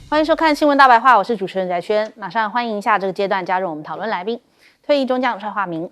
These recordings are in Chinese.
欢迎收看《新闻大白话》，我是主持人翟轩。马上欢迎一下这个阶段加入我们讨论来宾，退役中将蔡化明，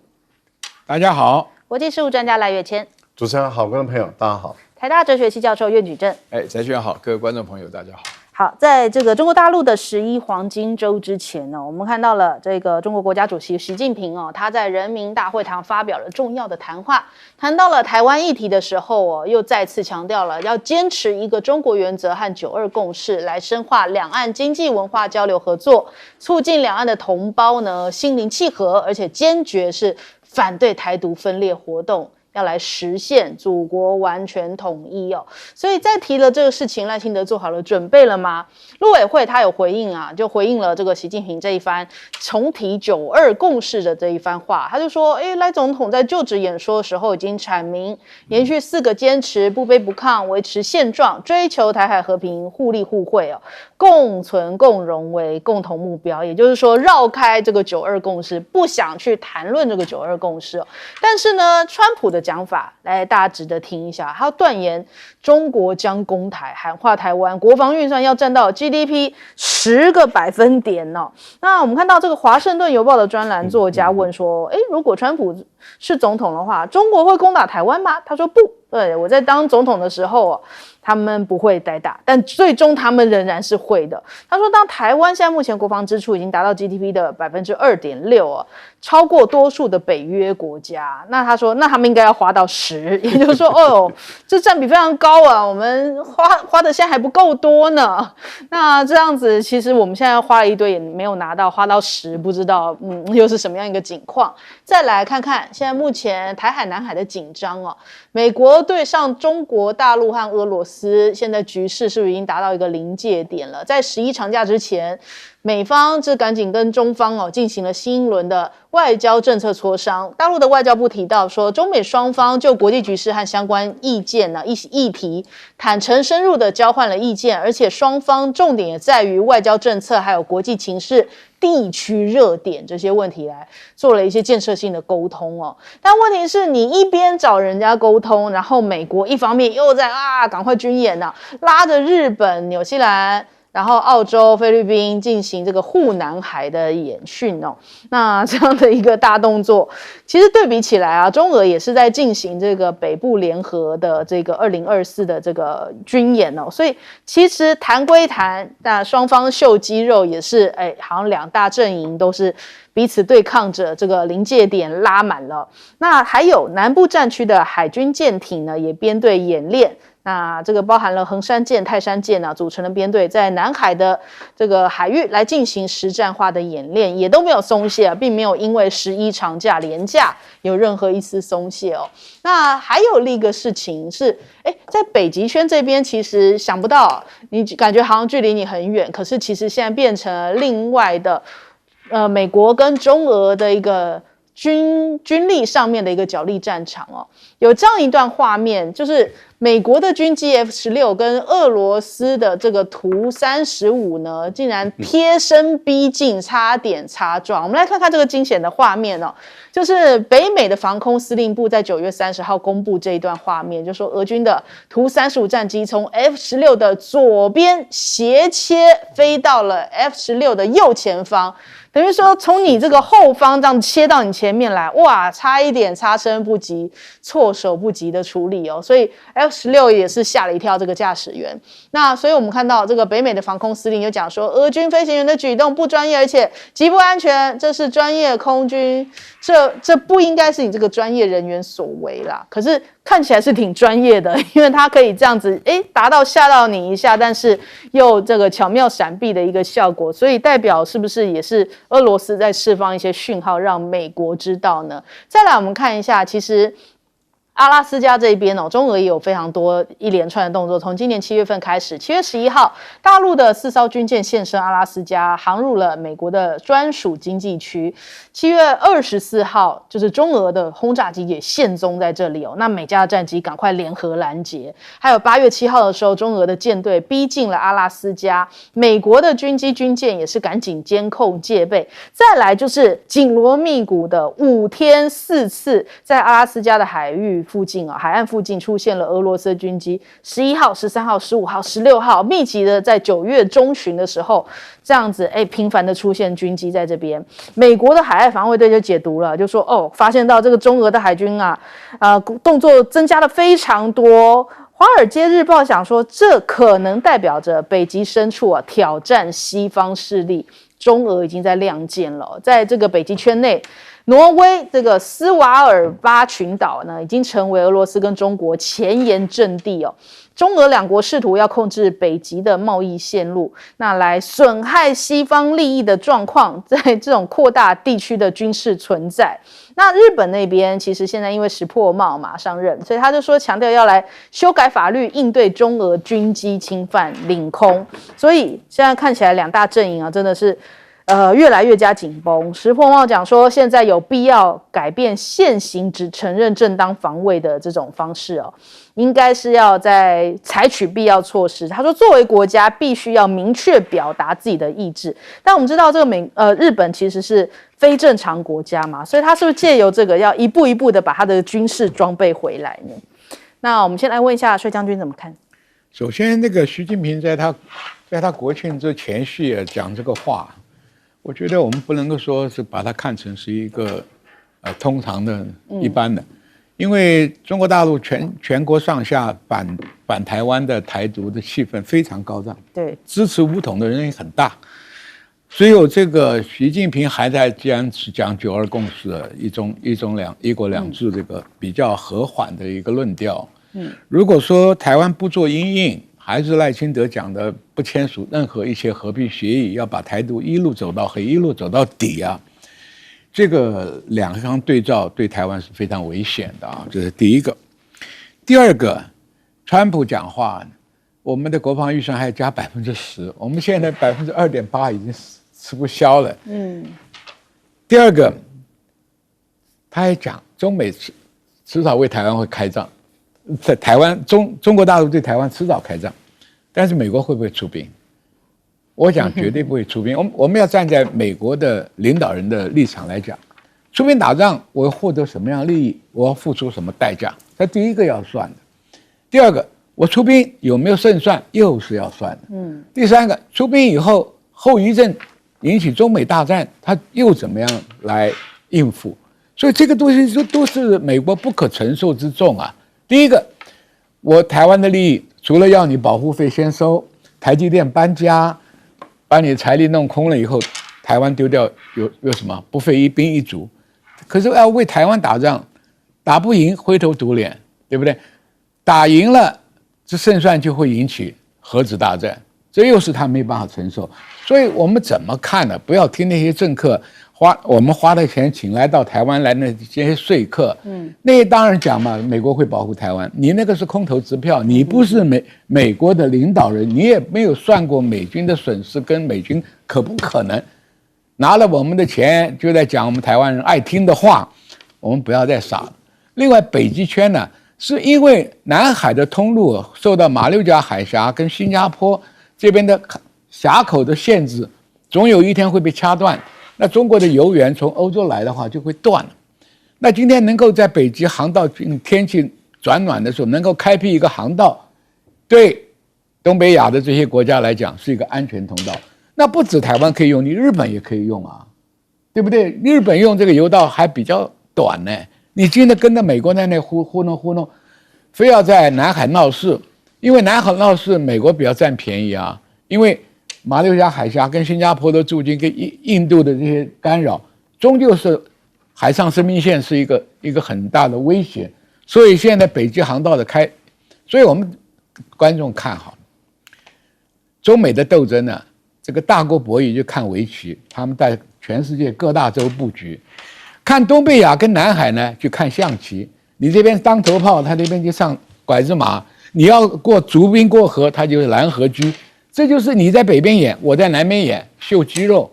大家好；国际事务专家赖岳谦，主持人好，观众朋友大家好；台大哲学系教授苑举正，翟轩好，各位观众朋友大家好。好，在这个中国大陆的11黄金周之前呢，我们看到了这个中国国家主席习近平他在人民大会堂发表了重要的谈话，谈到了台湾议题的时候又再次强调了要坚持一个中国原则和9·2共识，来深化两岸经济文化交流合作，促进两岸的同胞呢心灵契合，而且坚决是反对台独分裂活动，要来实现祖国完全统一所以在提了这个事情，赖清德做好了准备了吗？陆委会他有回应就回应了这个习近平这一番重提9·2共识的这一番话，他就说赖总统在就职演说的时候已经阐明延续4个坚持，不卑不亢，维持现状，追求台海和平，互利互惠共存共荣为共同目标，也就是说绕开这个9·2共识，不想去谈论这个9·2共识但是呢，川普的讲法来大家值得听一下，他断言中国将攻台，喊话台湾国防预算要占到 GDP 10个百分点那我们看到这个华盛顿邮报的专栏作家问说如果川普是总统的话，中国会攻打台湾吗？他说不，对，我在当总统的时候他们不会逮打，但最终他们仍然是会的。他说当台湾现在目前国防支出已经达到 GDP 的 2.6%超过多数的北约国家，那他说那他们应该要花到10，也就是说这占比非常高我们花的现在还不够多呢。那这样子其实我们现在花了一堆也没有拿到，花到10，不知道又是什么样一个情况。再来看看现在目前台海南海的紧张美国对上中国大陆和俄罗斯，现在局势是不是已经达到一个临界点了？在11长假之前，美方赶紧跟中方进行了新一轮的外交政策磋商。大陆的外交部提到说，中美双方就国际局势和相关意见议题坦诚深入的交换了意见，而且双方重点也在于外交政策还有国际情势、地区热点这些问题来做了一些建设性的沟通但问题是你一边找人家沟通，然后美国一方面又在赶快军演拉着日本、纽西兰然后澳洲、菲律宾进行这个护南海的演训那这样的一个大动作，其实对比起来中俄也是在进行这个北部联合的这个2024的这个军演所以其实谈归谈，那双方秀肌肉也是好像两大阵营都是彼此对抗着，这个临界点拉满了。那还有南部战区的海军舰艇呢，也编队演练。那这个包含了衡山舰、泰山舰组成的编队，在南海的这个海域来进行实战化的演练，也都没有松懈并没有因为11长假连假有任何一丝松懈那还有另一个事情是，在北极圈这边，其实想不到，你感觉好像距离你很远，可是其实现在变成了另外的，美国跟中俄的一个军力上面的一个角力战场有这样一段画面，就是美国的军机 F-16跟俄罗斯的这个图35呢，竟然贴身逼近，差点擦撞。我们来看看这个惊险的画面就是北美的防空司令部在9月30号公布这一段画面，就说俄军的图35战机从 F-16的左边斜切飞到了 F-16的右前方，等于说从你这个后方这样切到你前面来，哇，差一点擦身不及，措手不及的处理所以 F-16也是吓了一跳这个驾驶员。那所以我们看到这个北美的防空司令就讲说，俄军飞行员的举动不专业，而且极不安全，这是专业空军，这不应该是你这个专业人员所为啦。可是看起来是挺专业的，因为他可以这样子达到吓到你一下，但是又这个巧妙闪避的一个效果，所以代表是不是也是俄罗斯在释放一些讯号让美国知道呢？再来我们看一下，其实阿拉斯加这边中俄也有非常多一连串的动作。从今年7月份开始，7月11号，大陆的4艘军舰现身阿拉斯加，航入了美国的专属经济区。7月24号，就是中俄的轰炸机也现踪在这里那美加的战机赶快联合拦截。还有8月7号的时候，中俄的舰队逼近了阿拉斯加，美国的军机军舰也是赶紧监控戒备。再来就是紧锣密鼓的5天4次在阿拉斯加的海域附近海岸附近出现了俄罗斯军机11号、13号、15号、16号，密集的在9月中旬的时候，这样子频繁的出现军机在这边。美国的海岸防卫队就解读了，就说发现到这个中俄的海军动作增加了非常多。华尔街日报想说，这可能代表着北极深处挑战西方势力，中俄已经在亮剑了。在这个北极圈内，挪威这个斯瓦尔巴群岛呢，已经成为俄罗斯跟中国前沿阵地中俄两国试图要控制北极的贸易线路，那来损害西方利益的状况，在这种扩大地区的军事存在。那日本那边其实现在因为石破茂马上任，所以他就说强调要来修改法律，应对中俄军机侵犯领空。所以现在看起来两大阵营真的是越来越加紧绷。石破茂讲说，现在有必要改变现行只承认正当防卫的这种方式应该是要在采取必要措施。他说，作为国家必须要明确表达自己的意志。但我们知道这个日本其实是非正常国家嘛，所以他是不是借由这个要一步一步的把他的军事装备回来呢？那我们先来问一下帅将军怎么看？首先，那个习近平在他国庆这前夕讲这个话，我觉得我们不能够说是把它看成是一个通常的一般的。因为中国大陆全国上下反台湾的台独的气氛非常高涨，对，支持武统的人也很大，所以有这个习近平还在既然是讲9·2共识一国两制这个比较和缓的一个论调。如果说台湾不做因应，还是赖清德讲的不签署任何一些和平协议，要把台独一路走到黑，一路走到底这个两相对照对台湾是非常危险的这是第一个。第二个，川普讲话，我们的国防预算还要加10%，我们现在2.8%已经吃不消了。第二个，他还讲中美迟早为台湾会开战，在台湾中国大陆对台湾迟早开战，但是美国会不会出兵？我讲绝对不会出兵。我们要站在美国的领导人的立场来讲，出兵打仗，我要获得什么样的利益，我要付出什么代价，这第一个要算的。第二个，我出兵有没有胜算，又是要算的。第三个，出兵以后后遗症引起中美大战，他又怎么样来应付？所以这个东西都是美国不可承受之重第一个，我台湾的利益，除了要你保护费先收，台积电搬家，把你的财力弄空了以后，台湾丢掉有什么？不费一兵一卒。可是要为台湾打仗，打不赢灰头土脸，对不对？打赢了，这胜算就会引起核子大战，这又是他没办法承受。所以我们怎么看呢？不要听那些政客我们花的钱请来到台湾来那些说客，那些当然讲嘛，美国会保护台湾，你那个是空头支票，你不是美国的领导人，你也没有算过美军的损失跟美军可不可能拿了我们的钱就在讲我们台湾人爱听的话，我们不要再傻了。另外，北极圈呢，是因为南海的通路受到马六甲海峡跟新加坡这边的峡口的限制，总有一天会被掐断。那中国的油源从欧洲来的话就会断了。那今天能够在北极航道天气转暖的时候能够开辟一个航道，对东北亚的这些国家来讲是一个安全通道。那不止台湾可以用，你日本也可以用对不对？日本用这个油道还比较短呢。你今天跟着美国在那糊弄，非要在南海闹事，因为南海闹事美国比较占便宜因为马六甲海峡跟新加坡的驻军跟印度的这些干扰，终究是海上生命线是一个很大的威胁。所以现在北极航道的开，所以我们观众看好中美的斗争呢，这个大国博弈就看围棋，他们在全世界各大洲布局；看东北亚跟南海呢，就看象棋。你这边当头炮，他那边就上拐子马；你要过逐兵过河，他就是蓝河车。这就是你在北边演，我在南边演，秀肌肉。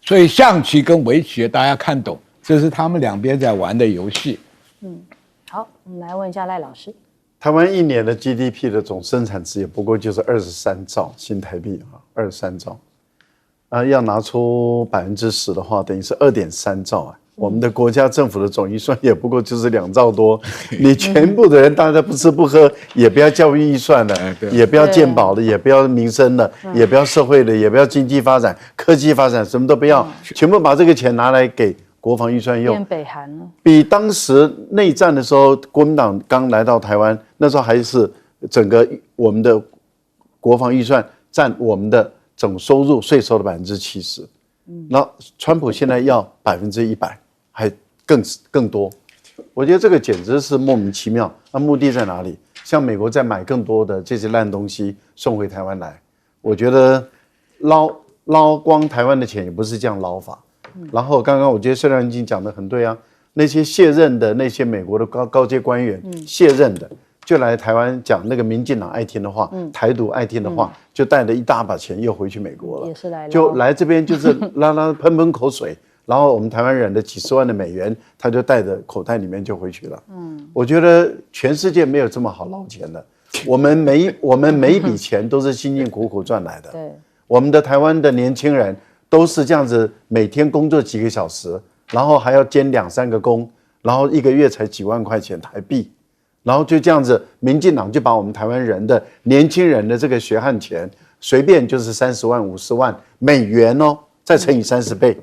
所以象棋跟围棋大家看懂，这是他们两边在玩的游戏。好，我们来问一下赖老师。台湾一年的 GDP 的总生产值也不过就是23兆新台币23兆，要拿出10%的话，等于是2.3兆我们的国家政府的总预算也不过就是2兆多，你全部的人大家不吃不喝，也不要教育预算了，也不要健保了，也不要民生了，也不要社会了，也不要经济发展、科技发展，什么都不要，全部把这个钱拿来给国防预算用。变北韩了，比当时内战的时候，国民党刚来到台湾，那时候还是整个我们的国防预算占我们的总收入税收的70%，那川普现在要100%，还更多。我觉得这个简直是莫名其妙。那目的在哪里？像美国在买更多的这些烂东西送回台湾来，我觉得捞光台湾的钱也不是这样捞法。然后刚刚我觉得薛良金讲得很对啊，那些卸任的那些美国的高阶官员，卸任的就来台湾讲那个民进党爱听的话，台独爱听的话，就带了一大把钱又回去美国了，也是来就来这边就是喷口水，然后我们台湾人的几十万的美元，他就带着口袋里面就回去了。我觉得全世界没有这么好捞钱的，我们每一笔钱都是辛辛苦苦赚来的。对，我们的台湾的年轻人都是这样子，每天工作几个小时，然后还要兼2、3个工，然后1个月才几万块钱台币，然后就这样子，民进党就把我们台湾人的年轻人的这个血汗钱，随便就是30万、50万美元哦，再乘以30倍。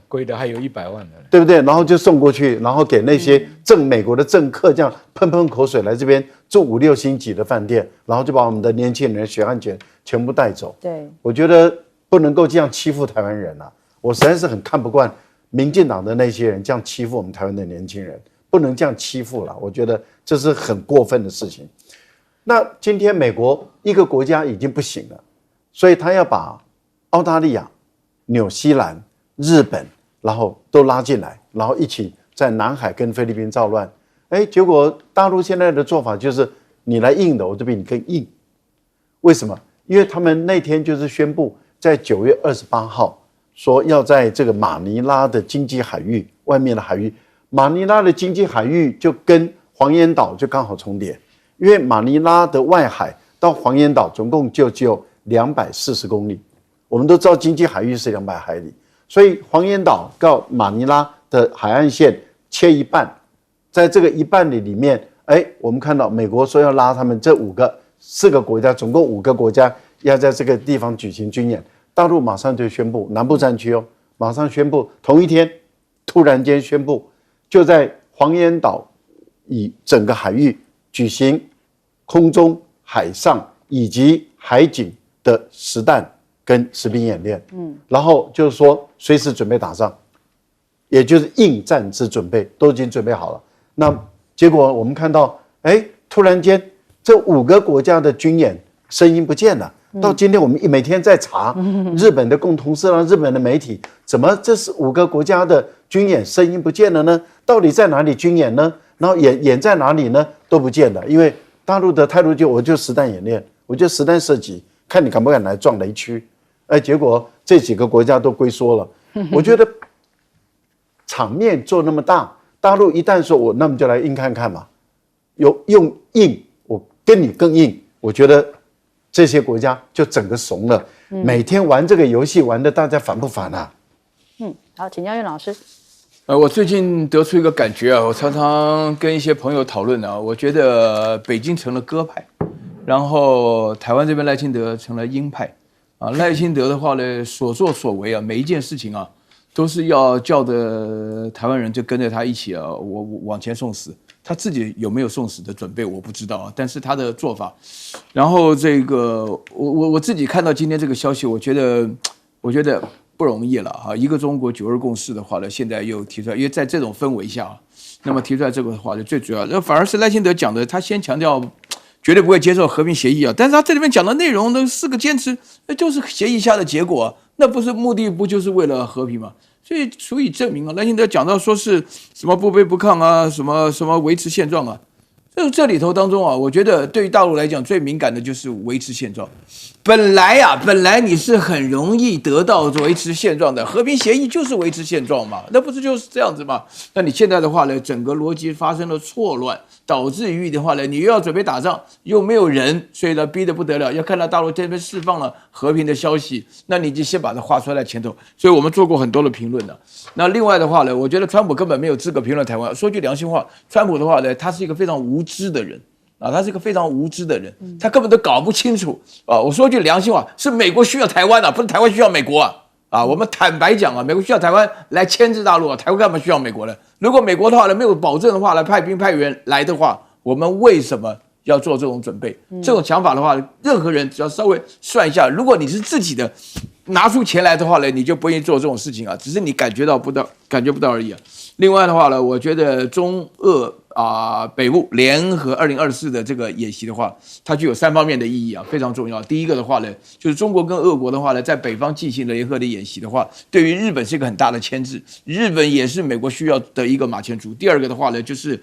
贵的还有100万的，对不对？然后就送过去，然后给那些美国的政客这样喷口水来这边住5、6星级的饭店，然后就把我们的年轻人血汗钱全部带走。对，我觉得不能够这样欺负台湾人啊！我实在是很看不惯民进党的那些人这样欺负我们台湾的年轻人，不能这样欺负了。我觉得这是很过分的事情。那今天美国一个国家已经不行了，所以他要把澳大利亚、纽西兰、日本，然后都拉进来，然后一起在南海跟菲律宾造乱。结果大陆现在的做法就是你来硬的，我就比你更硬。为什么？因为他们那天就是宣布，在9月28号说要在这个马尼拉的经济海域外面的海域，马尼拉的经济海域就跟黄岩岛就刚好重叠，因为马尼拉的外海到黄岩岛总共就只有240公里，我们都知道经济海域是200海里。所以黄岩岛到马尼拉的海岸线切一半，在这个一半里面，我们看到美国说要拉他们这4个国家，总共5个国家要在这个地方举行军演，大陆马上就宣布，南部战区哦，马上宣布，同一天突然间宣布，就在黄岩岛以整个海域举行空中、海上以及海警的实弹跟实兵演练，然后就是说随时准备打仗，也就是应战之准备都已经准备好了。那结果我们看到，突然间这5个国家的军演声音不见了。到今天我们每天在查日本的共同社啦、日本的媒体，怎么这是5个国家的军演声音不见了呢？到底在哪里军演呢？然后演在哪里呢？都不见了，因为大陆的态度我就实弹演练，我就实弹射击，看你敢不敢来撞雷区。结果这几个国家都龟缩了。我觉得场面做那么大，大陆一旦说那么就来硬看看嘛，用硬，我跟你更硬，我觉得这些国家就整个怂了。每天玩这个游戏玩的大家烦不烦啊？好，请教岳老师。我最近得出一个感觉啊，我常常跟一些朋友讨论啊，我觉得北京成了鸽派，然后台湾这边赖清德成了鹰派。赖清德的话呢，所作所为啊，每一件事情啊，都是要叫的台湾人就跟着他一起啊，我往前送死。他自己有没有送死的准备我不知道啊，但是他的做法，然后这个我自己看到今天这个消息，我觉得不容易了啊。一个中国9·2共识的话呢，现在又提出来，因为在这种氛围下，那么提出来这个的话呢，最主要，那反而是赖清德讲的，他先强调。绝对不会接受和平协议啊！但是他这里面讲的内容，那4个坚持，那就是协议下的结果啊，那不是目的，不就是为了和平吗？所以足以证明啊，赖清德讲到说是什么不卑不亢啊，什么维持现状啊，这里头当中啊，我觉得对于大陆来讲最敏感的就是维持现状。本来你是很容易得到维持现状的，和平协议就是维持现状嘛，那不是就是这样子吗？那你现在的话呢，整个逻辑发生了错乱，导致于的话呢，你又要准备打仗，又没有人，所以呢逼得不得了，要看到大陆这边释放了和平的消息，那你就先把它画出来在前头。所以我们做过很多的评论的。那另外的话呢，我觉得川普根本没有资格评论台湾。说句良心话，川普的话呢，他是一个非常无知的人。他是一个非常无知的人，他根本都搞不清楚我说句良心话，是美国需要台湾不是台湾需要美国我们坦白讲美国需要台湾来牵制大陆台湾干嘛需要美国呢？如果美国的话呢没有保证的话来派兵派员来的话，我们为什么要做这种准备？这种想法的话，任何人只要稍微算一下，如果你是自己的拿出钱来的话呢，你就不愿意做这种事情只是你感觉不到而已另外的话呢，我觉得中俄北部联合2024的这个演习的话，它具有3方面的意义非常重要。第一个的话呢，就是中国跟俄国的话呢，在北方进行的联合的演习的话，对于日本是一个很大的牵制，日本也是美国需要的一个马前卒。第二个的话呢，就是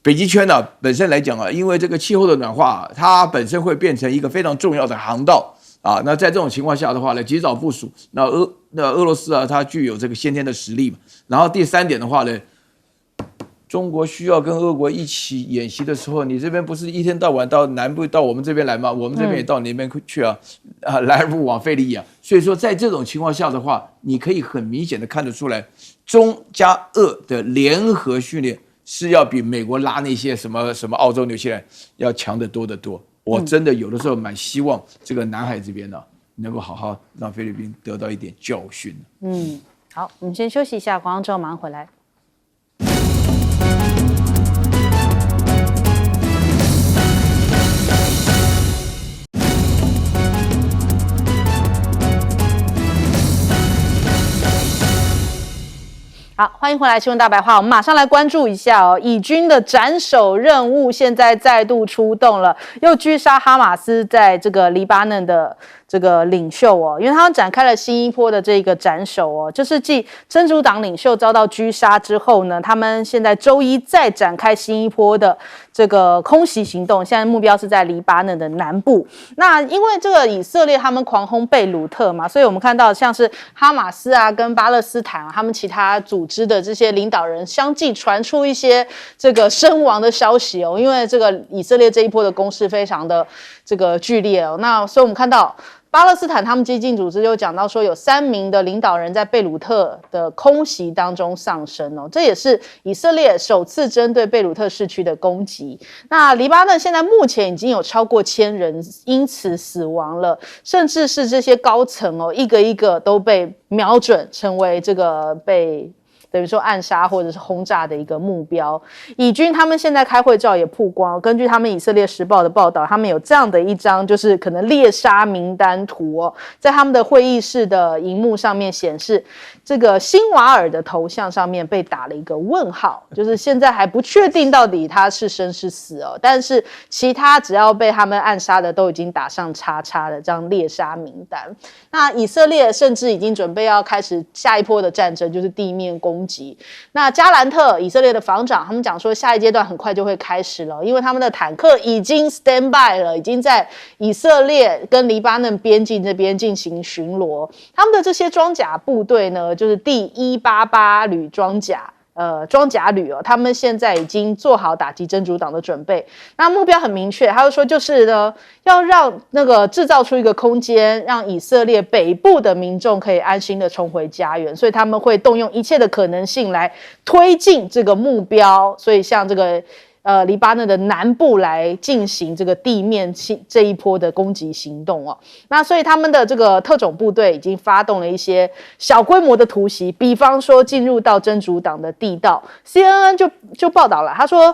北极圈本身来讲因为这个气候的暖化，它本身会变成一个非常重要的航道那在这种情况下的话呢，及早部署，那俄罗斯它具有这个先天的实力嘛。然后第3点的话呢，中国需要跟俄国一起演习的时候，你这边不是一天到晚到南部到我们这边来吗？我们这边也到那边去来而不往非礼所以说在这种情况下的话，你可以很明显的看得出来，中加俄的联合训练是要比美国拉那些什么澳洲、纽西兰要强得多得多。我真的有的时候蛮希望这个南海这边能够好好让菲律宾得到一点教训。好，我们先休息一下，广告之后马上回来。好，欢迎回来，新闻大白话。我们马上来关注一下以军的斩首任务现在再度出动了，又狙杀哈马斯在这个黎巴嫩的这个领袖因为他们展开了新一波的这个斩首就是继真主党领袖遭到狙杀之后呢，他们现在周一再展开新一波的这个空袭行动，现在目标是在黎巴嫩的南部。那因为这个以色列他们狂轰贝鲁特嘛，所以我们看到像是哈马斯跟巴勒斯坦他们其他组织的这些领导人相继传出一些这个身亡的消息因为这个以色列这一波的攻势非常的这个剧烈那所以我们看到巴勒斯坦他们激进组织就讲到说，有3名的领导人在贝鲁特的空袭当中丧生这也是以色列首次针对贝鲁特市区的攻击。那黎巴嫩现在目前已经有超过1000人因此死亡了，甚至是这些高层一个一个都被瞄准成为这个被等于说暗杀或者是轰炸的一个目标。以军他们现在开会照也曝光，根据他们以色列时报的报道，他们有这样的一张就是可能猎杀名单图在他们的会议室的荧幕上面显示，这个辛瓦尔的头像上面被打了一个问号，就是现在还不确定到底他是生是死但是其他只要被他们暗杀的都已经打上叉叉的这样猎杀名单。那以色列甚至已经准备要开始下一波的战争，就是地面攻击。那加兰特以色列的防长他们讲说，下一阶段很快就会开始了，因为他们的坦克已经 stand by 了，已经在以色列跟黎巴嫩边境这边进行巡逻。他们的这些装甲部队呢，就是第188旅装甲旅他们现在已经做好打击真主党的准备。那目标很明确，他就说就是呢，要让那个制造出一个空间，让以色列北部的民众可以安心的重回家园，所以他们会动用一切的可能性来推进这个目标。所以像这个黎巴嫩的南部来进行这个地面这一波的攻击行动那所以他们的这个特种部队已经发动了一些小规模的突袭，比方说进入到真主党的地道。 CNN 就报道了，他说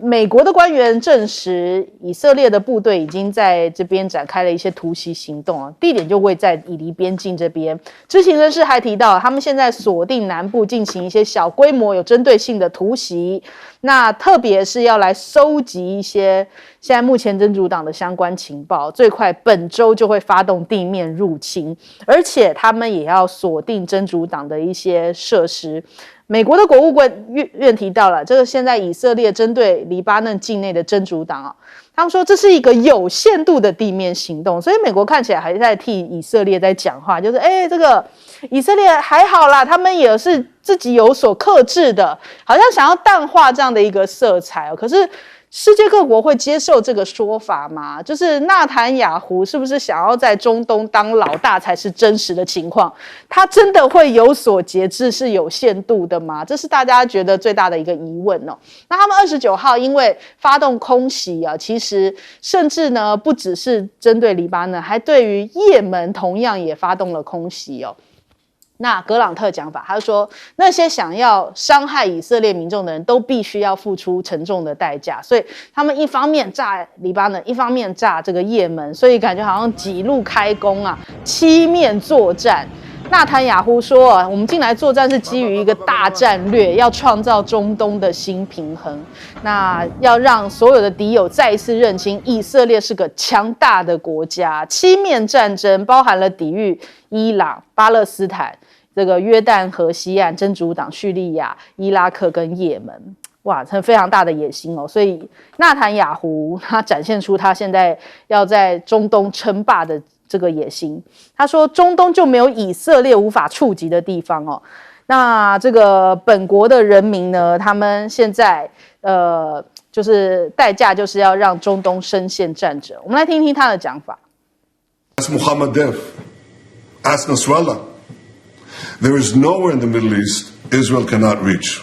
美国的官员证实，以色列的部队已经在这边展开了一些突袭行动地点就位在以黎边境这边。知情人士还提到，他们现在锁定南部进行一些小规模有针对性的突袭，那特别是要来收集一些现在目前真主党的相关情报，最快本周就会发动地面入侵，而且他们也要锁定真主党的一些设施。美国的国务院提到了，这个现在以色列针对黎巴嫩境内的真主党啊，他们说这是一个有限度的地面行动，所以美国看起来还在替以色列在讲话，就是这个以色列还好啦，他们也是自己有所克制的，好像想要淡化这样的一个色彩哦。可是世界各国会接受这个说法吗？就是纳坦雅胡是不是想要在中东当老大才是真实的情况？他真的会有所节制，是有限度的吗？这是大家觉得最大的一个疑问哦。那他们29号因为发动空袭啊，其实甚至呢不只是针对黎巴嫩，还对于也门同样也发动了空袭哦。那格朗特讲法，他说那些想要伤害以色列民众的人都必须要付出沉重的代价，所以他们一方面炸黎巴嫩，一方面炸这个也门，所以感觉好像几路开弓啊，七面作战。纳坦雅胡说我们进来作战是基于一个大战略，要创造中东的新平衡，那要让所有的敌友再一次认清以色列是个强大的国家。七面战争包含了抵御伊朗、巴勒斯坦、这个约旦河西岸真主党、叙利亚、伊拉克跟也门，哇，非常大的野心哦。所以纳坦雅胡他展现出他现在要在中东称霸的这个野心。他说中东就没有以色列无法触及的地方哦。那这个本国的人民呢，他们现在就是代价就是要让中东深陷战争。我们来听听他的讲法。 Ask Mohammed Deif, ask Nasrallah. There is nowhere in the Middle East Israel cannot reach.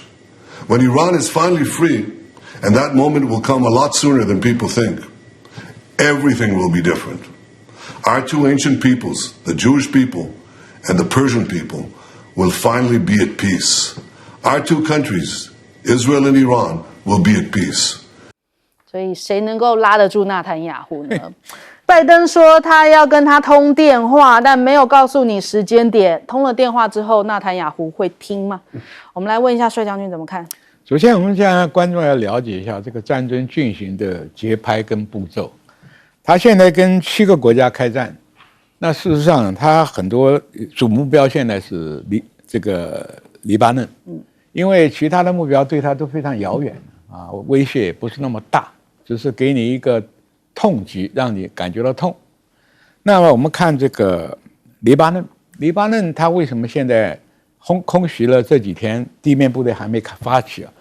When Iran is finally free, and that moment will come a lot sooner than people think, everything will be different. Our two ancient peoples, the Jewish people and the Persian people, will finally be at peace. Our two countries, Israel and Iran, will be at peace. 所以谁能够拉得住纳坦雅胡呢？拜登说他要跟他通电话，但没有告诉你时间点。通了电话之后，纳坦雅胡会听吗？我们来问一下帅将军怎么看。首先，我们现在观众要了解一下这个战争进行的节拍跟步骤。他现在跟7个国家开战，那事实上他很多主目标现在是黎巴嫩，因为其他的目标对他都非常遥远啊，威胁也不是那么大，只是给你一个痛击，让你感觉到痛。那么我们看这个黎巴嫩它为什么现在空袭了这几天，地面部队还没发起啊？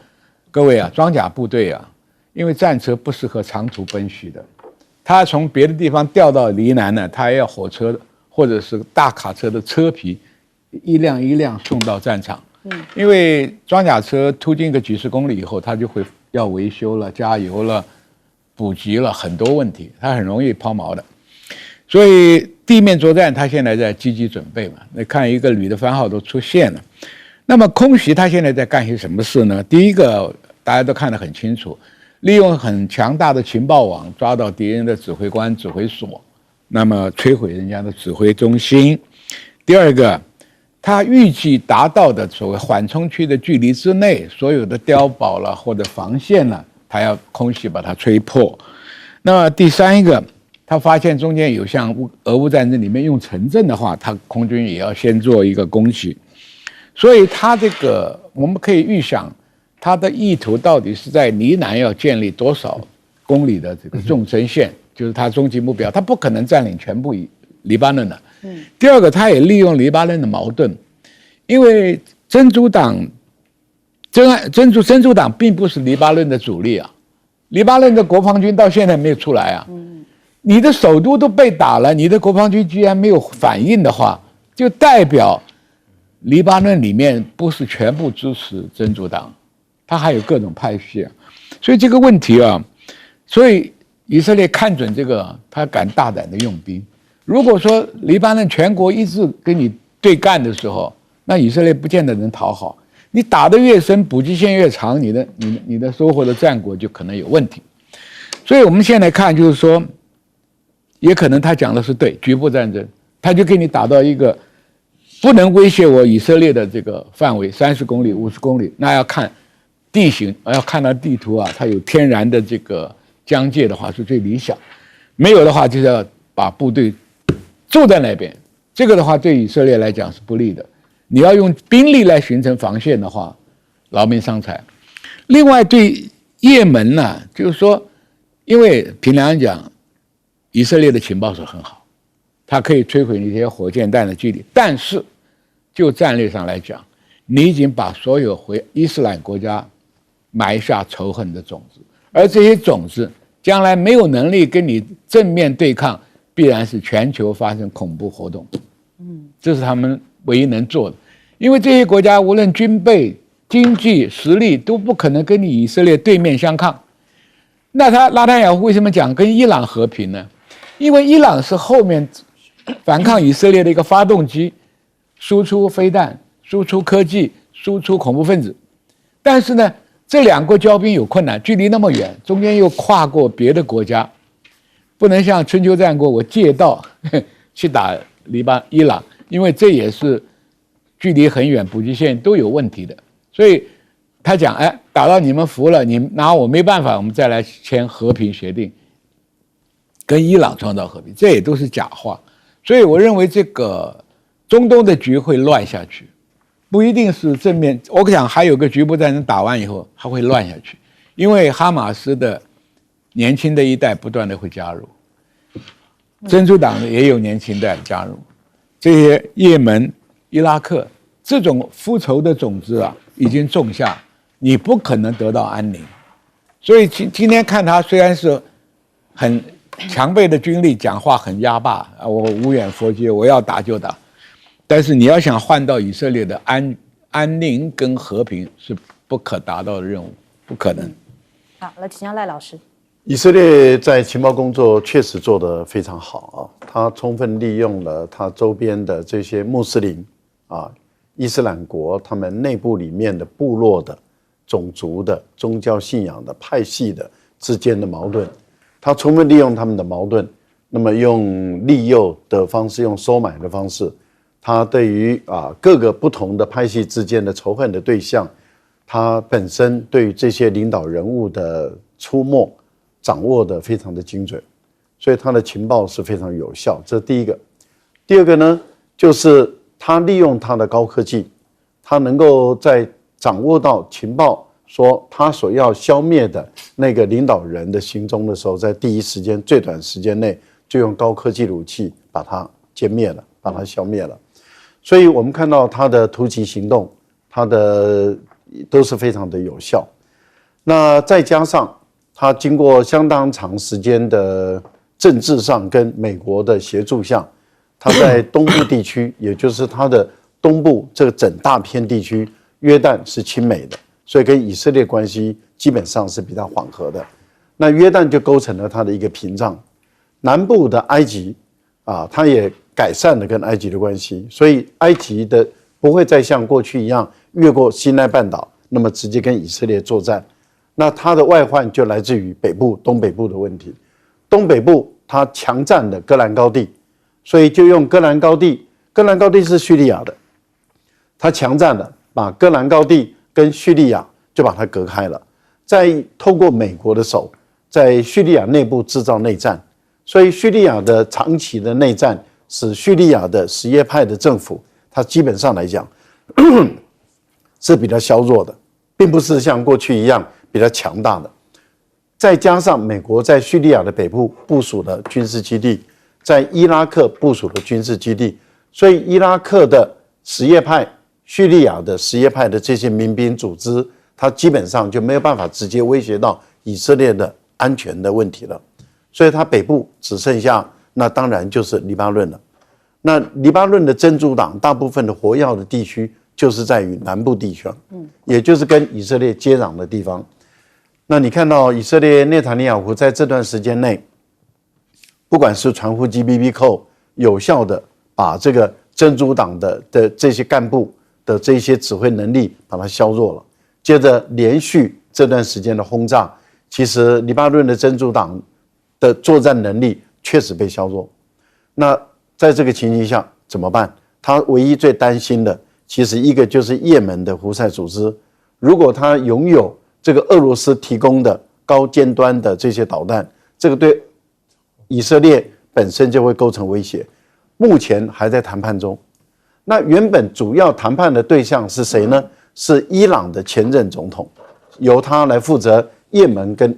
各位啊，装甲部队啊，因为战车不适合长途奔袭的，他从别的地方调到黎南呢，他要火车或者是大卡车的车皮一辆一辆送到战场。因为装甲车途经个几十公里以后，它就会要维修了、加油了、补给了，很多问题，它很容易抛锚的。所以地面作战，它现在在积极准备嘛。那看一个旅的番号都出现了。那么空袭它现在在干些什么事呢？第一个大家都看得很清楚，利用很强大的情报网抓到敌人的指挥官、指挥所，那么摧毁人家的指挥中心。第二个，他预计达到的所谓缓冲区的距离之内，所有的碉堡了或者防线了，他要空袭把它吹破。那么第三个，他发现中间有像俄乌战争里面用城镇的话，他空军也要先做一个攻击。所以他这个我们可以预想，他的意图到底是在黎南要建立多少公里的这个纵深线，就是他终极目标。他不可能占领全部黎巴嫩的。第二个，他也利用黎巴嫩的矛盾，因为真主党并不是黎巴嫩的主力啊，黎巴嫩的国防军到现在没有出来啊。你的首都都被打了，你的国防军居然没有反应的话，就代表黎巴嫩里面不是全部支持真主党，他还有各种派系啊。所以这个问题啊，所以以色列看准这个，他敢大胆的用兵。如果说黎巴嫩全国一致跟你对干的时候，那以色列不见得能讨好。你打得越深，补给线越长，你的收获的战果就可能有问题。所以我们现在看就是说，也可能他讲的是对，局部战争，他就给你打到一个不能威胁我以色列的这个范围，30公里、50公里，那要看地形，要看到地图啊，它有天然的这个疆界的话是最理想，没有的话就是要把部队驻在那边，这个的话对以色列来讲是不利的。你要用兵力来形成防线的话，劳民伤财。另外对也门呢，就是说，因为凭良心讲，以色列的情报是很好，它可以摧毁那些火箭弹的基地，但是就战略上来讲，你已经把所有回伊斯兰国家埋下仇恨的种子，而这些种子将来没有能力跟你正面对抗，必然是全球发生恐怖活动。这是他们唯一能做的，因为这些国家无论军备、经济实力都不可能跟你以色列对面相抗。那拉塔亚胡为什么讲跟伊朗和平呢？因为伊朗是后面反抗以色列的一个发动机，输出飞弹、输出科技、输出恐怖分子。但是呢，这两国交兵有困难，距离那么远，中间又跨过别的国家，不能像春秋战国我借道去打伊朗，因为这也是距离很远，补给线都有问题的。所以他讲，打到你们服了，你拿我没办法，我们再来签和平协定，跟伊朗创造和平，这也都是假话。所以我认为这个中东的局会乱下去，不一定是正面。我想还有个局部战争打完以后，还会乱下去，因为哈马斯的年轻的一代不断的会加入，真主党也有年轻代加入，这些也门、伊拉克这种复仇的种子啊，已经种下，你不可能得到安宁。所以今天看他虽然是很强备的军力，讲话很压霸啊，我无远佛界，我要打就打。但是你要想换到以色列的安宁跟和平，是不可达到的任务，不可能。好，来请教赖老师。以色列在情报工作确实做得非常好啊，他充分利用了他周边的这些穆斯林啊、伊斯兰国他们内部里面的部落的、种族的、宗教信仰的、派系的之间的矛盾，他充分利用他们的矛盾，那么用利诱的方式，用收买的方式，他对于各个不同的派系之间的仇恨的对象，他本身对于这些领导人物的出没掌握的非常的精准，所以他的情报是非常有效，这是第一个。第二个呢，就是他利用他的高科技，他能够在掌握到情报说他所要消灭的那个领导人的行踪的时候，在第一时间最短时间内就用高科技武器把他歼灭了，把他消灭了。所以我们看到他的突击行动，他的都是非常的有效。那再加上他经过相当长时间的政治上跟美国的协助下，他在东部地区，也就是他的东部这个整大片地区，约旦是亲美的，所以跟以色列关系基本上是比较缓和的。那约旦就构成了他的一个屏障。南部的埃及他也改善了跟埃及的关系，所以埃及的不会再像过去一样越过西奈半岛，那么直接跟以色列作战。那它的外患就来自于北部、东北部的问题。东北部它强占了戈兰高地，所以就用戈兰高地，戈兰高地是叙利亚的，它强占了，把戈兰高地跟叙利亚就把它隔开了，再透过美国的手，在叙利亚内部制造内战。所以叙利亚的长期的内战使叙利亚的什叶派的政府，它基本上来讲是比较削弱的，并不是像过去一样比较强大的。再加上美国在叙利亚的北部部署的军事基地，在伊拉克部署的军事基地，所以伊拉克的什叶派、叙利亚的什叶派的这些民兵组织，它基本上就没有办法直接威胁到以色列的安全的问题了。所以它北部只剩下，那当然就是黎巴嫩了。那黎巴嫩的真主党大部分的活跃的地区就是在于南部地区，也就是跟以色列接壤的地方。那你看到以色列内塔尼亚胡在这段时间内，不管是传呼机 BB 扣，有效的把这个真主党的这些干部的这些指挥能力把它削弱了。接着连续这段时间的轰炸，其实黎巴嫩的真主党的作战能力确实被削弱。那在这个情形下怎么办？他唯一最担心的，其实一个就是也门的胡塞组织，如果他拥有这个俄罗斯提供的高尖端的这些导弹，这个对以色列本身就会构成威胁。目前还在谈判中。那原本主要谈判的对象是谁呢？是伊朗的前任总统，由他来负责也门跟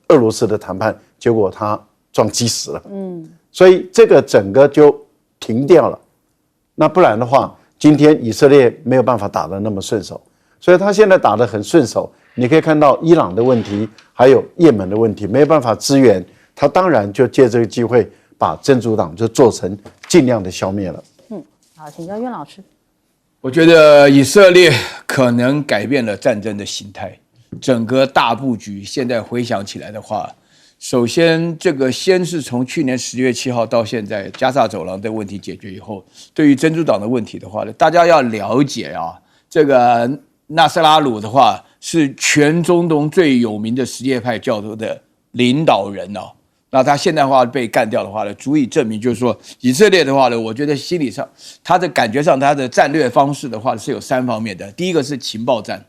俄罗斯的谈判，结果他撞击死了。所以这个整个就停掉了。那不然的话，今天以色列没有办法打得那么顺手，所以他现在打得很顺手。你可以看到伊朗的问题，还有也门的问题，没有办法支援，他当然就借这个机会把真主党就做成尽量的消灭了。好，请教苑老师。我觉得以色列可能改变了战争的形态，整个大布局现在回想起来的话，首先这个先是从去年10月7号到现在加萨走廊的问题解决以后，对于真主党的问题的话呢，大家要了解啊，这个纳斯拉鲁的话是全中东最有名的什叶派教徒的领导人哦。那他现代化被干掉的话呢，足以证明就是说，以色列的话呢，我觉得心理上，他的感觉上，他的战略方式的话是有3方面的。第一个是情报战，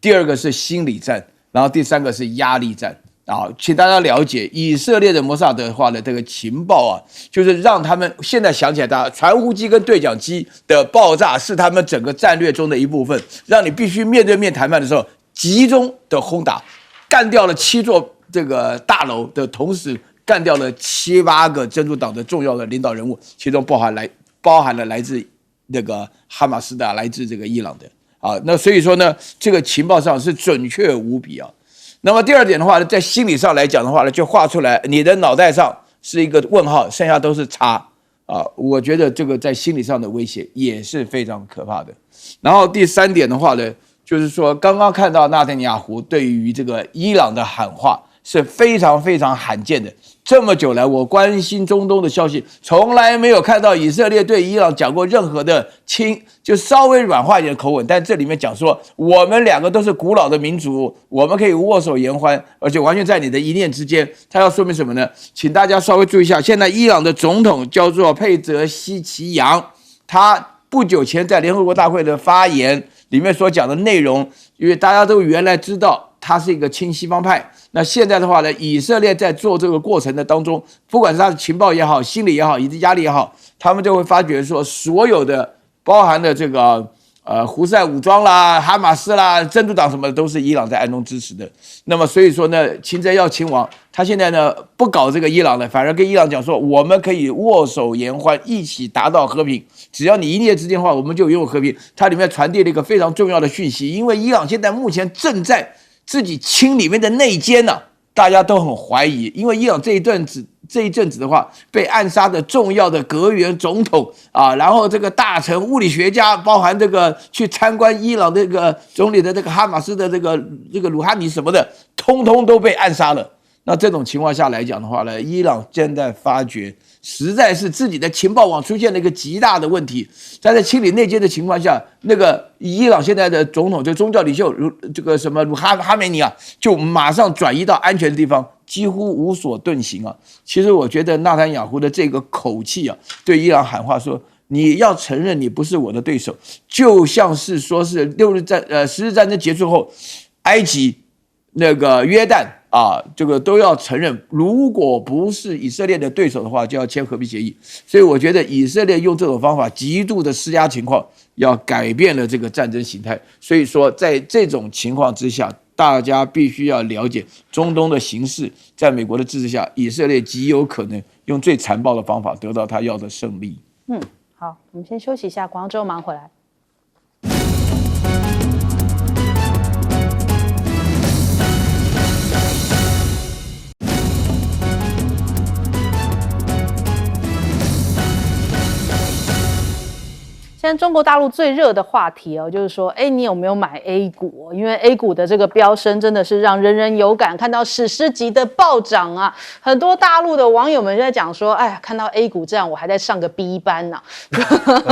第二个是心理战，然后第3个是压力战。啊，请大家了解，以色列的摩萨德的话呢，这个情报啊，就是让他们现在想起来，传呼机跟对讲机的爆炸是他们整个战略中的一部分，让你必须面对面谈判的时候集中的轰打，干掉了7座这个大楼的同时。干掉了7、8个真主党的重要的领导人物，其中包含了来自那个哈马斯的，来自这个伊朗的啊。那所以说呢，这个情报上是准确无比啊。那么第二点的话呢，在心理上来讲的话呢，就画出来你的脑袋上是一个问号，剩下都是叉啊。我觉得这个在心理上的威胁也是非常可怕的。然后第3点的话呢，就是说刚刚看到纳坦雅胡对于这个伊朗的喊话是非常非常罕见的。这么久来，我关心中东的消息，从来没有看到以色列对伊朗讲过任何的就稍微软化一点的口吻。但这里面讲说，我们2个都是古老的民族，我们可以握手言欢，而且完全在你的一念之间。他要说明什么呢？请大家稍微注意一下，现在伊朗的总统叫做佩泽西奇扬，他不久前在联合国大会的发言里面所讲的内容，因为大家都原来知道他是一个亲西方派。那现在的话呢，以色列在做这个过程的当中，不管是他的情报也好，心理也好，以及压力也好，他们就会发觉说，所有的包含的这个胡塞武装啦、哈马斯啦、真主党什么的，都是伊朗在暗中支持的。那么所以说呢，擒贼要擒王，他现在呢不搞这个伊朗了，反而跟伊朗讲说，我们可以握手言欢，一起达到和平。只要你一念之间的话，我们就拥有和平。它里面传递了一个非常重要的讯息，因为伊朗现在目前正在自己清里面的内奸呢，大家都很怀疑，因为伊朗这一阵子的话，被暗杀的重要的阁员总统啊，然后这个大臣、物理学家，包含这个去参观伊朗这个总理的这个哈马斯的这个鲁哈尼什么的，通通都被暗杀了。那这种情况下来讲的话呢，伊朗现在发觉实在是自己的情报网出现了一个极大的问题，在清理内奸的情况下，那个伊朗现在的总统，就宗教领袖这个什么哈梅尼啊，就马上转移到安全的地方，几乎无所遁形啊。其实我觉得纳坦雅胡的这个口气啊，对伊朗喊话说，你要承认你不是我的对手，就像是说是10日战争结束后，埃及、那个约旦啊，这个都要承认，如果不是以色列的对手的话，就要签和平协议。所以我觉得以色列用这种方法极度的施压情况，要改变了这个战争形态。所以说，在这种情况之下，大家必须要了解中东的形势，在美国的支持下，以色列极有可能用最残暴的方法得到他要的胜利。好，我们先休息一下，广州马上回来。现在中国大陆最热的话题哦，就是说，你有没有买 A 股？因为 A 股的这个飙升真的是让人人有感，看到史诗级的暴涨啊！很多大陆的网友们就在讲说，哎呀，看到 A 股这样，我还在上个 B 班呢、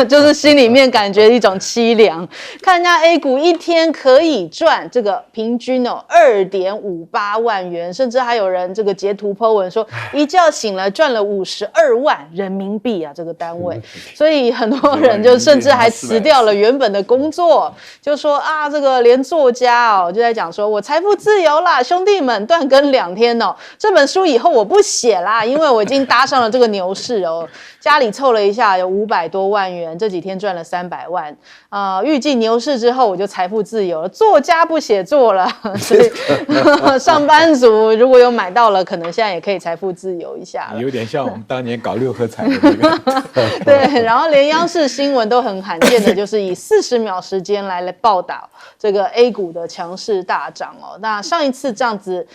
就是心里面感觉一种凄凉。看人家 A 股一天可以赚这个平均2.58万元，甚至还有人这个截图 po 文说，一觉醒了赚了52万人民币啊，这个单位。所以很多人就甚至至还辞掉了原本的工作，就说啊，这个连作家就在讲说，我财富自由啦，兄弟们断更2天哦，这本书以后我不写啦，因为我已经搭上了这个牛市哦，家里凑了一下有500多万元，这几天赚了300万预计牛市之后我就财富自由了，作家不写作了，所以上班族如果有买到了，可能现在也可以财富自由一下了，有点像我们当年搞6合彩的那个。对，然后连央视新闻都很罕见的，就是以40秒时间来报道这个 A 股的强势大涨哦。那上一次这样子，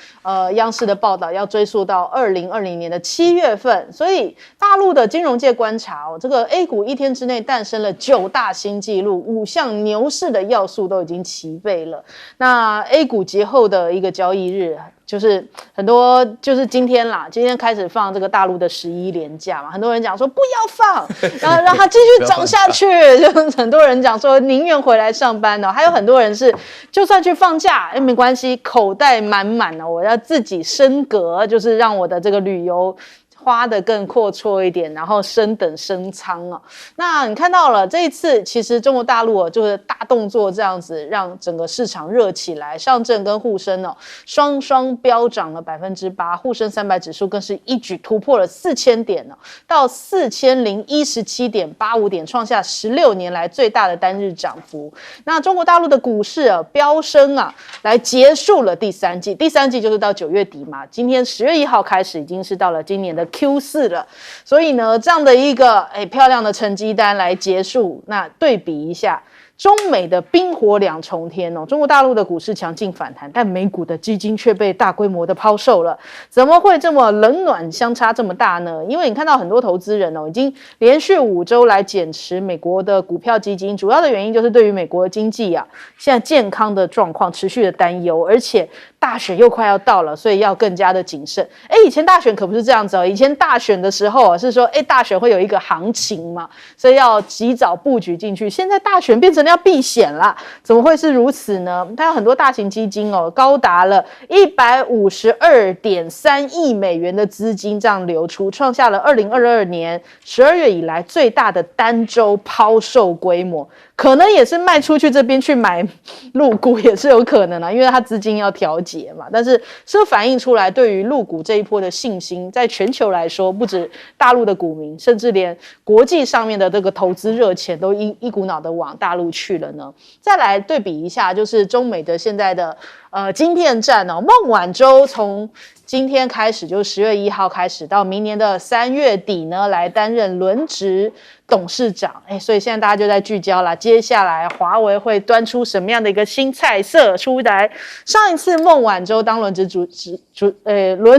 央视的报道要追溯到2020年的7月份，所以大陆的金融界观察这个 A 股1天之内诞生了9大新纪录，5项牛市的要素都已经齐备了。那 A 股节后的一个交易日，就是很多就是今天啦，今天开始放这个大陆的11连假嘛，很多人讲说不要放，然后让它继续涨下去，就很多人讲说宁愿回来上班还有很多人是就算去放假没关系，口袋满满我要自己升格，就是让我的这个旅游花的更阔绰一点，然后升等升仓那你看到了这一次，其实中国大陆就是大动作这样子，让整个市场热起来。上证跟沪深双双飙涨了8%，沪深300指数更是一举突破了4000点到4017.85点，创下16年来最大的单日涨幅。那中国大陆的股市飙升来结束了第三季，第三季就是到9月底嘛，今天10月1号开始，已经是到了今年的Q4了，所以呢，这样的一个漂亮的成绩单来结束，那对比一下中美的冰火2重天中国大陆的股市强劲反弹，但美股的基金却被大规模的抛售了，怎么会这么冷暖相差这么大呢？因为你看到很多投资人已经连续5周来减持美国的股票基金，主要的原因就是对于美国的经济现在健康的状况持续的担忧，而且大选又快要到了，所以要更加的谨慎。以前大选可不是这样子以前大选的时候是说大选会有一个行情嘛，所以要及早布局进去，现在大选变成要避险啦，怎么会是如此呢？它有很多大型基金高达了152.3亿美元的资金这样流出，创下了2022年12月以来最大的单周抛售规模，可能也是卖出去这边去买陆股也是有可能因为它资金要调节嘛。但是这反映出来对于陆股这一波的信心，在全球来说，不止大陆的股民，甚至连国际上面的这个投资热钱都一股脑的往大陆去了呢。再来对比一下，就是中美的现在的晶片战孟晚舟从今天开始，就是10月1号开始，到明年的3月底呢，来担任轮值董事长。所以现在大家就在聚焦啦，接下来华为会端出什么样的一个新菜色出来？上一次孟晚舟当轮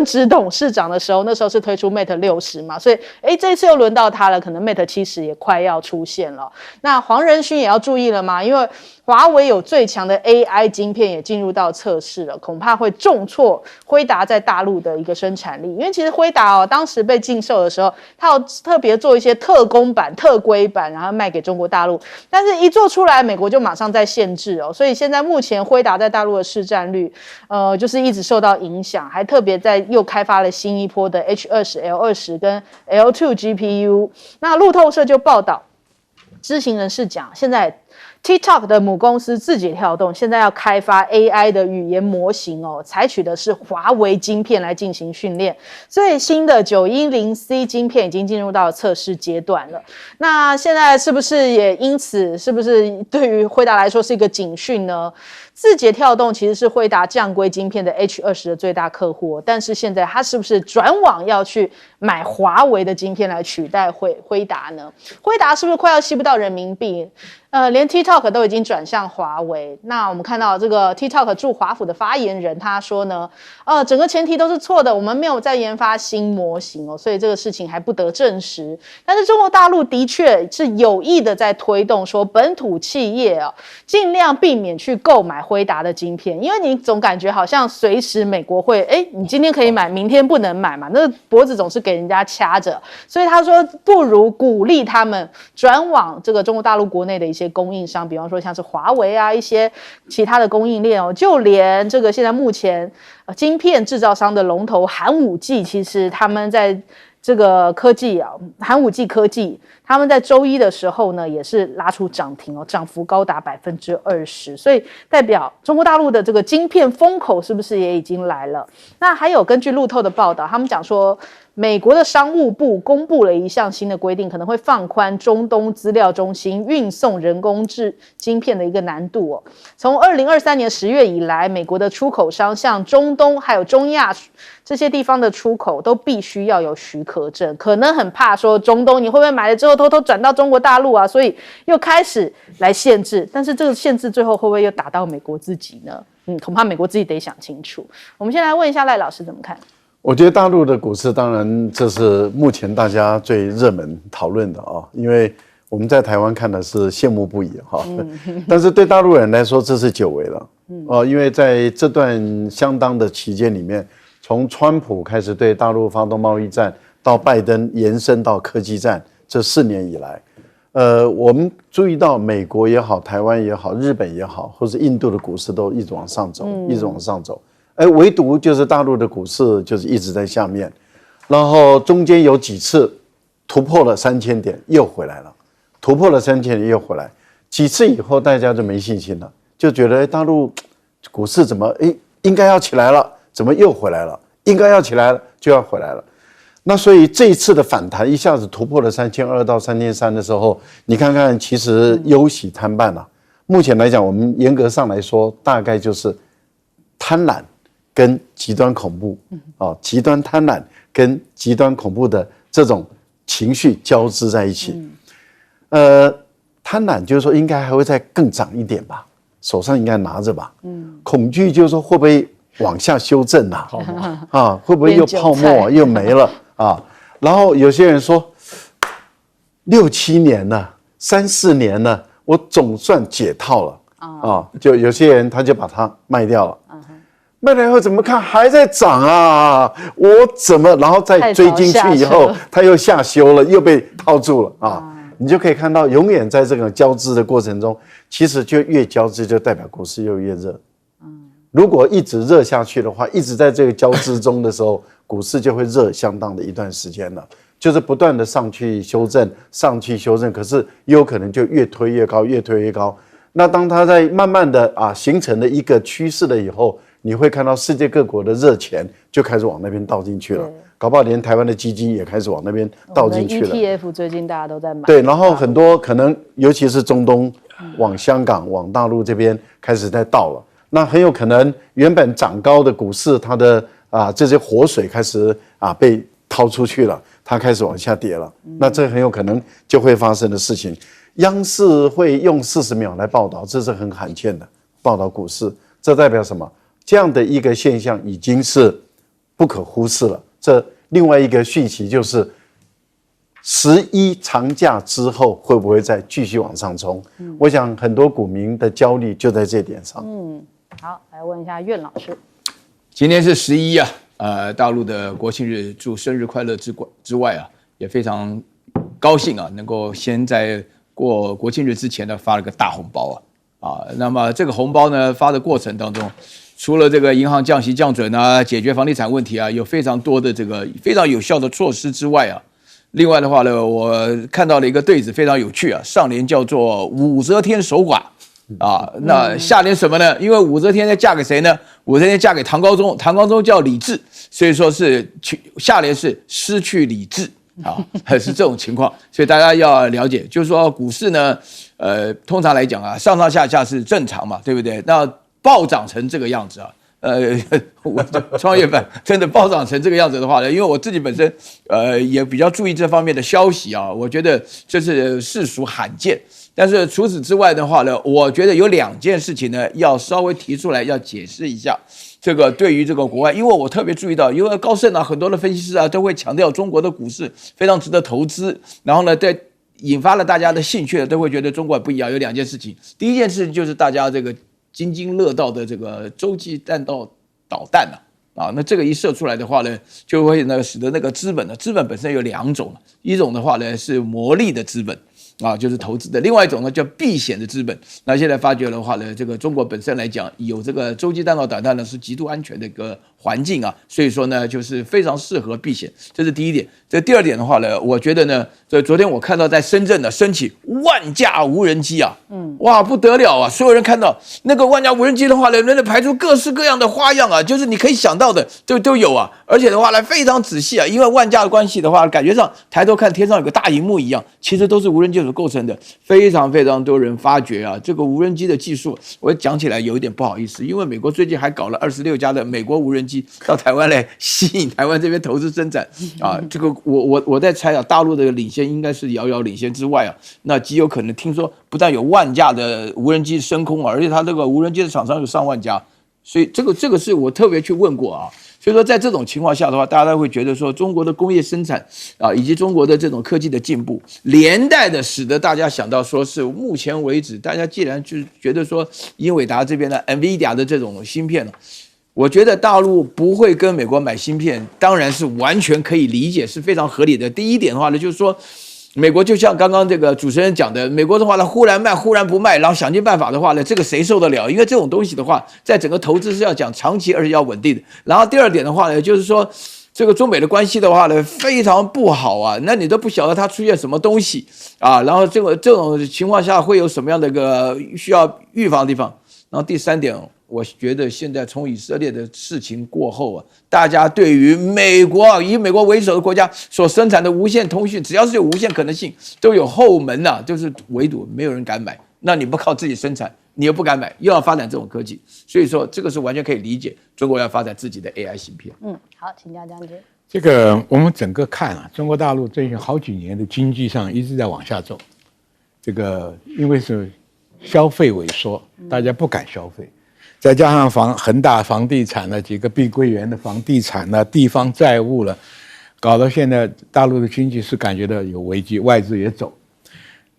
值董事长的时候，那时候是推出 Mate 60嘛，所以这一次又轮到他了，可能 Mate 70也快要出现了。那黄仁勋也要注意了嘛，因为华为有最强的 AI 晶片也进入到测试了，恐怕会重挫辉达在大陆的一个生产力。因为其实辉达当时被禁售的时候，它有特别做一些特供版、特规版，然后卖给中国大陆，但是一做出来，美国就马上在限制所以现在目前辉达在大陆的市占率，就是一直受到影响，还特别在又开发了新一波的 H20、L20 跟 L2 GPU。那路透社就报道，知情人士讲，现在TikTok 的母公司字节跳动现在要开发 AI 的语言模型采取的是华为晶片来进行训练。最新的910C 晶片已经进入到测试阶段了。那现在是不是也因此，是不是对于辉达来说是一个警讯呢？字节跳动其实是辉达降规晶片的 H20 的最大客户，但是现在它是不是转往要去买华为的晶片来取代辉达呢？辉达是不是快要吸不到人民币？连 TikTok 都已经转向华为。那我们看到这个 TikTok 驻华府的发言人他说呢，整个前提都是错的，我们没有在研发新模型所以这个事情还不得证实。但是中国大陆的确是有意的在推动说本土企业尽量避免去购买辉达的晶片，因为你总感觉好像随时美国会你今天可以买，明天不能买嘛，那个脖子总是给人家掐着。所以他说不如鼓励他们转往这个中国大陆国内的一些供应商，比方说像是华为一些其他的供应链就连这个现在目前晶片制造商的龙头寒武纪，其实他们在这个科技寒武纪科技，他们在周一的时候呢，也是拉出涨停哦，涨幅高达20%，所以代表中国大陆的这个晶片风口是不是也已经来了？那还有根据路透的报道，他们讲说，美国的商务部公布了一项新的规定，可能会放宽中东资料中心运送人工智晶片的一个难度哦。从2023年10月以来，美国的出口商向中东还有中亚这些地方的出口都必须要有许可证，可能很怕说中东你会不会买了之后偷偷转到中国大陆啊，所以又开始来限制，但是这个限制最后会不会又打到美国自己呢？恐怕美国自己得想清楚。我们先来问一下赖老师怎么看？我觉得大陆的股市，当然这是目前大家最热门讨论的啊，因为我们在台湾看的是羡慕不已哈，但是对大陆人来说这是久违了因为在这段相当的期间里面，从川普开始对大陆发动贸易战，到拜登延伸到科技战，这4年以来，我们注意到美国也好，台湾也好，日本也好，或是印度的股市都一直往上走，一直往上走。唯独就是大陆的股市就是一直在下面，然后中间有几次突破了3000点又回来了，突破了3000点又回来，几次以后大家就没信心了，就觉得大陆股市怎么应该要起来了，怎么又回来了？应该要起来了就要回来了。那所以这一次的反弹一下子突破了3200到3300的时候，你看看其实忧喜参半啊。目前来讲，我们严格上来说，大概就是贪婪跟极端恐怖极端贪婪跟极端恐怖的这种情绪交织在一起。贪婪就是说应该还会再更涨一点吧，手上应该拿着吧。恐惧就是说会不会往下修正会不会又泡沫又没了然后有些人说6、7年了，3、4年了，我总算解套了就有些人他就把它卖掉了。卖了以后怎么看还在涨啊？我怎么然后再追进去以后，它又下修了，又被套住了你就可以看到，永远在这个交织的过程中，其实就越交织，就代表股市又越热。如果一直热下去的话，一直在这个交织中的时候，股市就会热相当的一段时间了。就是不断的上去修正，上去修正，可是也有可能就越推越高，越推越高。那当它在慢慢的形成了一个趋势了以后，你会看到世界各国的热钱就开始往那边倒进去了，搞不好连台湾的基金也开始往那边倒进去了。ETF 最近大家都在买。对，然后很多可能，尤其是中东，往香港、往大陆这边开始在倒了。那很有可能原本涨高的股市，它的这些活水开始被掏出去了，它开始往下跌了。那这很有可能就会发生的事情。央视会用40秒来报道，这是很罕见的报道股市，这代表什么？这样的一个现象已经是不可忽视了。这另外一个讯息就是，11长假之后会不会再继续往上冲？我想很多股民的焦虑就在这点上。好，来问一下苑老师，今天是11大陆的国庆日，祝生日快乐之外也非常高兴能够先在过国庆日之前呢发了个大红包那么这个红包呢发的过程当中，除了这个银行降息降准解决房地产问题有非常多的这个非常有效的措施之外另外的话呢，我看到了一个对子非常有趣上联叫做武则天守寡那下联什么呢？因为武则天要嫁给谁呢？武则天嫁给唐高宗，唐高宗叫李治，所以说是下联是失去理智是这种情况，所以大家要了解，就是说股市呢，通常来讲上上下下是正常嘛，对不对？那暴涨成这个样子我创业板真的暴涨成这个样子的话呢，因为我自己本身也比较注意这方面的消息我觉得这是实属罕见。但是除此之外的话呢，我觉得有2件事情呢要稍微提出来，要解释一下。这个对于这个国外，因为我特别注意到，因为高盛很多的分析师都会强调中国的股市非常值得投资，然后呢，在引发了大家的兴趣都会觉得中国不一样。有2件事情，第一件事情就是大家这个津津乐道的这个洲际弹道导弹那这个一射出来的话呢，就会使得那个资本本身有2种，一种的话呢是魔力的资本，啊，就是投资的；另外一种呢叫避险的资本。那现在发觉的话呢，这个中国本身来讲，有这个洲际弹道导弹呢是极度安全的一个环境啊，所以说呢就是非常适合避险，这是第一点。这第二点的话呢，我觉得呢，这昨天我看到在深圳呢升起万架无人机啊，哇不得了啊！所有人看到那个万架无人机的话呢，能排出各式各样的花样啊，就是你可以想到的都有啊，而且的话呢非常仔细啊，因为万架的关系的话，感觉上抬头看天上有个大荧幕一样，其实都是无人机所构成的，非常非常多人发掘啊，这个无人机的技术，我讲起来有一点不好意思，因为美国最近还搞了26家的美国无人机到台湾来吸引台湾这边投资生产啊，这个我在猜啊，大陆的领先应该是遥遥领先之外啊，那极有可能听说不但有万架的无人机升空，而且它这个无人机的厂商有上万家，所以这个是我特别去问过啊。所以说，在这种情况下的话，大家会觉得说，中国的工业生产啊，以及中国的这种科技的进步，连带的使得大家想到说，是目前为止，大家既然就觉得说，英伟达这边的 NVIDIA 的这种芯片呢，我觉得大陆不会跟美国买芯片，当然是完全可以理解，是非常合理的。第一点的话呢，就是说，美国就像刚刚这个主持人讲的，美国的话呢，忽然卖忽然不卖，然后想尽办法的话呢，这个谁受得了？因为这种东西的话，在整个投资是要讲长期而且要稳定的。然后第二点的话呢，就是说这个中美的关系的话呢，非常不好啊，那你都不晓得它出现什么东西啊，然后这种情况下会有什么样的一个需要预防的地方。然后第三点，我觉得现在从以色列的事情过后啊，大家对于美国以美国为首的国家所生产的无线通讯，只要是有无线可能性，都有后门呐、就是围堵，没有人敢买。那你不靠自己生产，你又不敢买，又要发展这种科技，所以说这个是完全可以理解，中国要发展自己的 AI 芯片。好，请教将军。这个我们整个看啊，中国大陆最近好几年的经济上一直在往下走，这个因为是消费萎缩，大家不敢消费。再加上恒大房地产了，几个碧桂园的房地产了，地方债务了，搞到现在大陆的经济是感觉到有危机，外资也走。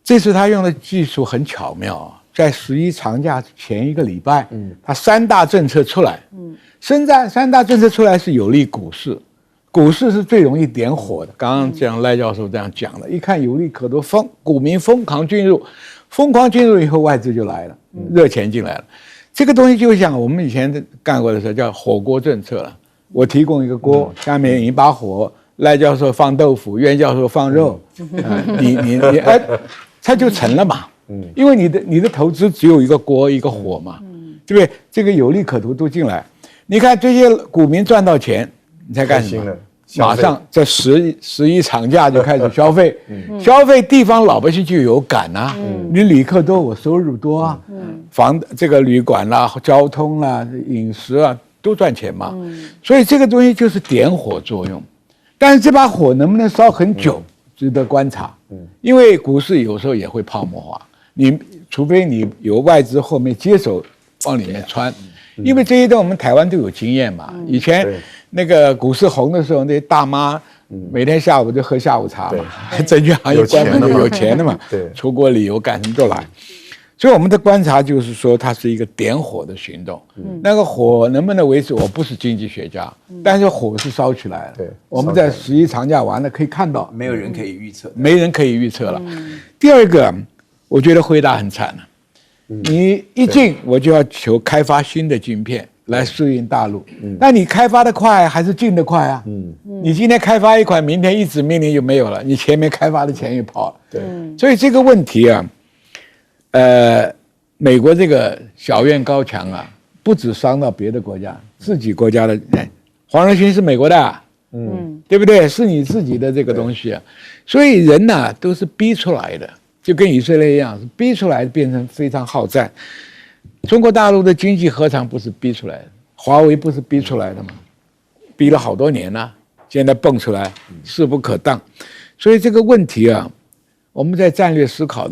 这次他用的技术很巧妙啊，在11长假前一个礼拜，他3大政策出来，三大政策出来是有利股市，股市是最容易点火的。刚刚像赖教授这样讲了，一看有利可图，股民疯狂进入以后，外资就来了，热钱进来了。这个东西就像我们以前干过的时候叫火锅政策了，我提供一个锅，下面一把火，赖教授放豆腐，袁教授放肉，它就成了嘛。因为你的投资只有一个锅一个火嘛，对不对？这个有利可图都进来，你看这些股民赚到钱，你才干什么？马上在11长假就开始消费，消费地方老百姓就有感啊，你旅客多，我收入多啊，这个旅馆啦、交通啦、饮食啊都赚钱嘛，所以这个东西就是点火作用，但是这把火能不能烧很久，值得观察，因为股市有时候也会泡沫化，你除非你有外资后面接手往里面穿，因为这些东西我们台湾都有经验嘛，以前。那个股市红的时候，那些大妈每天下午就喝下午茶嘛，证券行业关门就有钱的嘛，出国旅游干什么都来。所以我们的观察就是说，它是一个点火的行动。那个火能不能维持？我不是经济学家，但是火是烧起来了。我们在11长假完了可以看到，没有人可以预测，没人可以预测了。第二个，我觉得辉达很惨了。你一进我就要求开发新的晶片。来适应大陆，那你开发的快还是进的快啊？你今天开发一款，明天一纸命令就没有了，你前面开发的钱也跑了。所以这个问题啊，美国这个小院高墙啊，不止伤到别的国家，自己国家的，黄仁勋是美国的，对不对？是你自己的这个东西啊，所以人呐都是逼出来的，就跟以色列一样，是逼出来变成非常好战。中国大陆的经济何尝不是逼出来的？华为不是逼出来的吗？逼了好多年了，现在蹦出来，势不可当。所以这个问题啊，我们在战略思考的